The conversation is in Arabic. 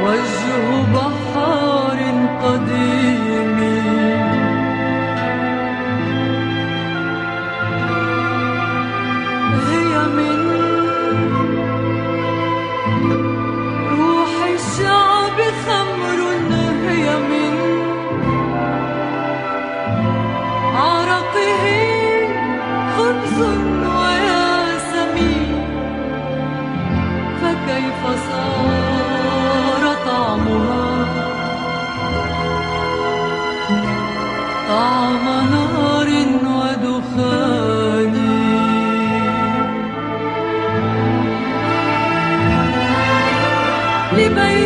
وجه بحار قديم هي من روح الشعب خمر هي من عرقه خبز وياسمين فكيف صار طعمها طعم نار ودخان لبيت